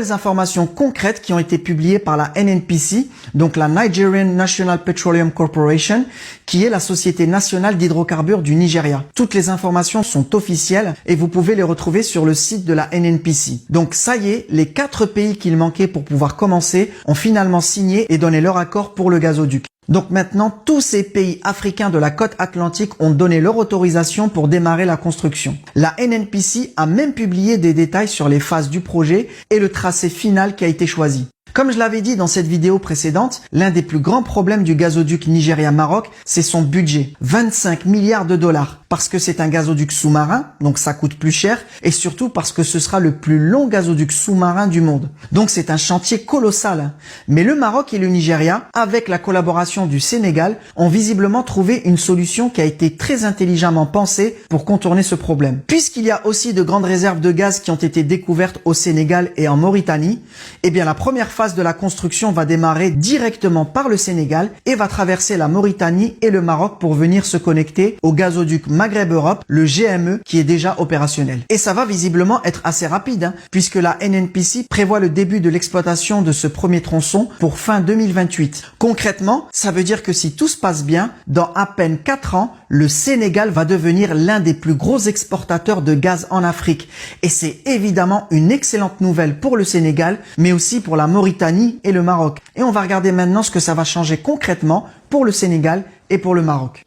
Les informations concrètes qui ont été publiées par la NNPC, donc la Nigerian National Petroleum Corporation, qui est la société nationale d'hydrocarbures du Nigeria. Toutes les informations sont officielles et vous pouvez les retrouver sur le site de la NNPC. Donc ça y est, les 4 pays qu'il manquait pour pouvoir commencer ont finalement signé et donné leur accord pour le gazoduc. Donc maintenant, tous ces pays africains de la côte atlantique ont donné leur autorisation pour démarrer la construction. La NNPC a même publié des détails sur les phases du projet et le tracé final qui a été choisi. Comme je l'avais dit dans cette vidéo précédente, l'un des plus grands problèmes du gazoduc Nigeria-Maroc, c'est son budget. 25 milliards de dollars. Parce que c'est un gazoduc sous-marin, donc ça coûte plus cher, et surtout parce que ce sera le plus long gazoduc sous-marin du monde. Donc c'est un chantier colossal. Mais le Maroc et le Nigeria, avec la collaboration du Sénégal, ont visiblement trouvé une solution qui a été très intelligemment pensée pour contourner ce problème. Puisqu'il y a aussi de grandes réserves de gaz qui ont été découvertes au Sénégal et en Mauritanie, eh bien la première phase de la construction va démarrer directement par le Sénégal et va traverser la Mauritanie et le Maroc pour venir se connecter au gazoduc Maghreb Europe, le GME, qui est déjà opérationnel. Et ça va visiblement être assez rapide, puisque la NNPC prévoit le début de l'exploitation de ce premier tronçon pour fin 2028. Concrètement, ça veut dire que si tout se passe bien, dans à peine 4 ans, le Sénégal va devenir l'un des plus gros exportateurs de gaz en Afrique. Et c'est évidemment une excellente nouvelle pour le Sénégal, mais aussi pour la Mauritanie et le Maroc. Et on va regarder maintenant ce que ça va changer concrètement pour le Sénégal et pour le Maroc.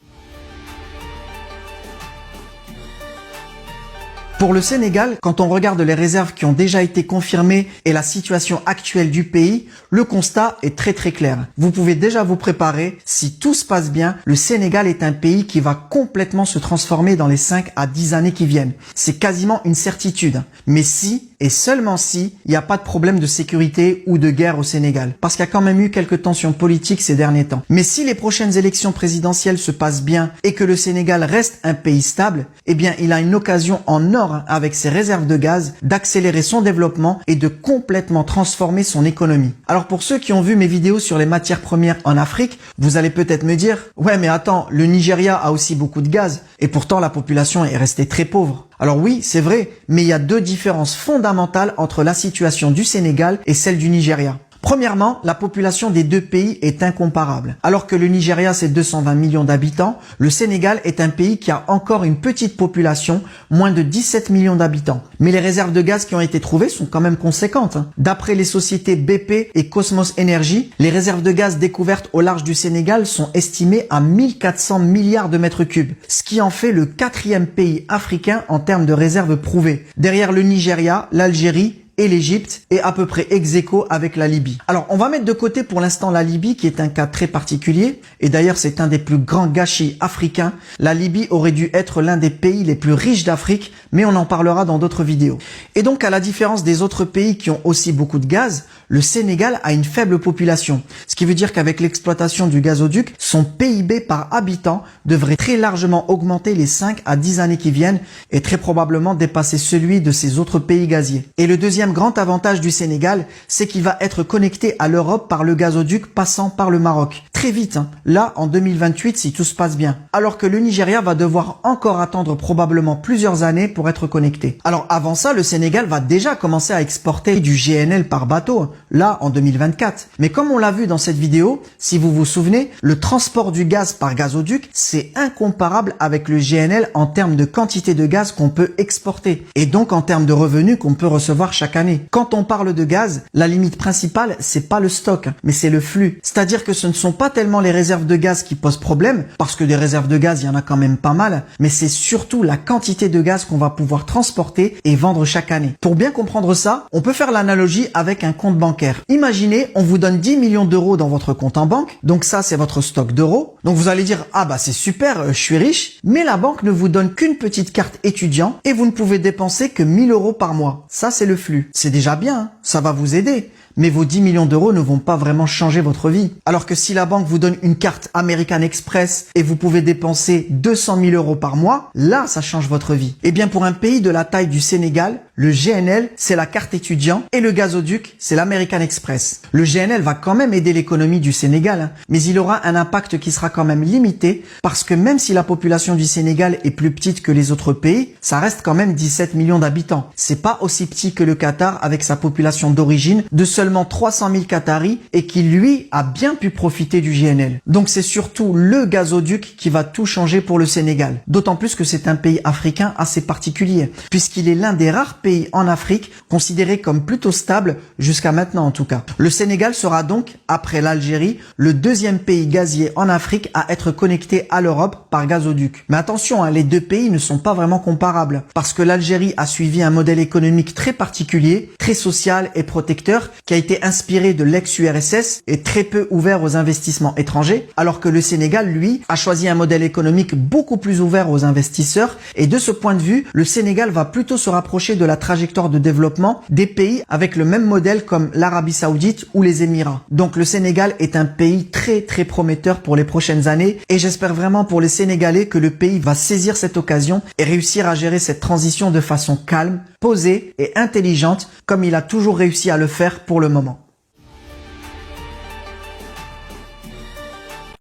Pour le Sénégal, quand on regarde les réserves qui ont déjà été confirmées et la situation actuelle du pays, le constat est très clair. Vous pouvez déjà vous préparer, si tout se passe bien, le Sénégal est un pays qui va complètement se transformer dans les 5 à 10 années qui viennent. C'est quasiment une certitude. Mais si, et seulement si, il n'y a pas de problème de sécurité ou de guerre au Sénégal. Parce qu'il y a quand même eu quelques tensions politiques ces derniers temps. Mais si les prochaines élections présidentielles se passent bien et que le Sénégal reste un pays stable, eh bien il a une occasion en or avec ses réserves de gaz, d'accélérer son développement et de complètement transformer son économie. Alors pour ceux qui ont vu mes vidéos sur les matières premières en Afrique, vous allez peut-être me dire « Ouais mais attends, le Nigeria a aussi beaucoup de gaz et pourtant la population est restée très pauvre ». Alors oui, c'est vrai, mais il y a 2 différences fondamentales entre la situation du Sénégal et celle du Nigeria. Premièrement, la population des 2 pays est incomparable. Alors que le Nigeria, c'est 220 millions d'habitants, le Sénégal est un pays qui a encore une petite population, moins de 17 millions d'habitants. Mais les réserves de gaz qui ont été trouvées sont quand même conséquentes. D'après les sociétés BP et Cosmos Energy, les réserves de gaz découvertes au large du Sénégal sont estimées à 1400 milliards de mètres cubes, ce qui en fait le 4e pays africain en termes de réserves prouvées. Derrière le Nigeria, l'Algérie et l'Égypte est à peu près ex-aequo avec la Libye. Alors on va mettre de côté pour l'instant la Libye qui est un cas très particulier et d'ailleurs c'est un des plus grands gâchis africains. La Libye aurait dû être l'un des pays les plus riches d'Afrique, mais on en parlera dans d'autres vidéos. Et donc à la différence des autres pays qui ont aussi beaucoup de gaz, le Sénégal a une faible population. Ce qui veut dire qu'avec l'exploitation du gazoduc, son PIB par habitant devrait très largement augmenter les 5 à 10 années qui viennent et très probablement dépasser celui de ces autres pays gaziers. Et le deuxième grand avantage du Sénégal, c'est qu'il va être connecté à l'Europe par le gazoduc passant par le Maroc. Très vite, là en 2028 si tout se passe bien. Alors que le Nigeria va devoir encore attendre probablement plusieurs années pour être connecté. Alors avant ça, le Sénégal va déjà commencer à exporter du GNL par bateau, là en 2024. Mais comme on l'a vu dans cette vidéo, si vous vous souvenez, le transport du gaz par gazoduc, c'est incomparable avec le GNL en termes de quantité de gaz qu'on peut exporter. Et donc en termes de revenus qu'on peut recevoir chaque année. Quand on parle de gaz, la limite principale, c'est pas le stock, mais c'est le flux. C'est-à-dire que ce ne sont pas tellement les réserves de gaz qui posent problème, parce que des réserves de gaz, il y en a quand même pas mal, mais c'est surtout la quantité de gaz qu'on va pouvoir transporter et vendre chaque année. Pour bien comprendre ça, on peut faire l'analogie avec un compte bancaire. Imaginez, on vous donne 10 millions d'euros dans votre compte en banque, donc ça c'est votre stock d'euros. Donc vous allez dire, ah bah c'est super, je suis riche, mais la banque ne vous donne qu'une petite carte étudiant et vous ne pouvez dépenser que 1000 euros par mois. Ça c'est le flux. C'est déjà bien, hein, ça va vous aider. mais vos 10 millions d'euros ne vont pas vraiment changer votre vie. Alors que si la banque vous donne une carte American Express et vous pouvez dépenser 200 000 euros par mois, là, ça change votre vie. Eh bien, pour un pays de la taille du Sénégal, le GNL, c'est la carte étudiant et le gazoduc, c'est l'American Express. Le GNL va quand même aider l'économie du Sénégal, mais il aura un impact qui sera quand même limité parce que même si la population du Sénégal est plus petite que les autres pays, ça reste quand même 17 millions d'habitants. C'est pas aussi petit que le Qatar avec sa population d'origine de seulement 300 000 Qataris et qui, lui, a bien pu profiter du GNL. Donc c'est surtout le gazoduc qui va tout changer pour le Sénégal. D'autant plus que c'est un pays africain assez particulier, puisqu'il est l'un des rares pays en Afrique considéré comme plutôt stable jusqu'à maintenant en tout cas. Le Sénégal sera donc, après l'Algérie, le deuxième pays gazier en Afrique à être connecté à l'Europe par gazoduc. Mais attention, les deux pays ne sont pas vraiment comparables, parce que l'Algérie a suivi un modèle économique très particulier, très social et protecteur, qui a été inspiré de l'ex-URSS et très peu ouvert aux investissements étrangers, alors que le Sénégal, lui, a choisi un modèle économique beaucoup plus ouvert aux investisseurs, et de ce point de vue, le Sénégal va plutôt se rapprocher de la trajectoire de développement des pays avec le même modèle comme l'Arabie Saoudite ou les Émirats. Donc le Sénégal est un pays très prometteur pour les prochaines années, et j'espère vraiment pour les Sénégalais que le pays va saisir cette occasion et réussir à gérer cette transition de façon calme, posée et intelligente, comme il a toujours réussi à le faire pour le moment.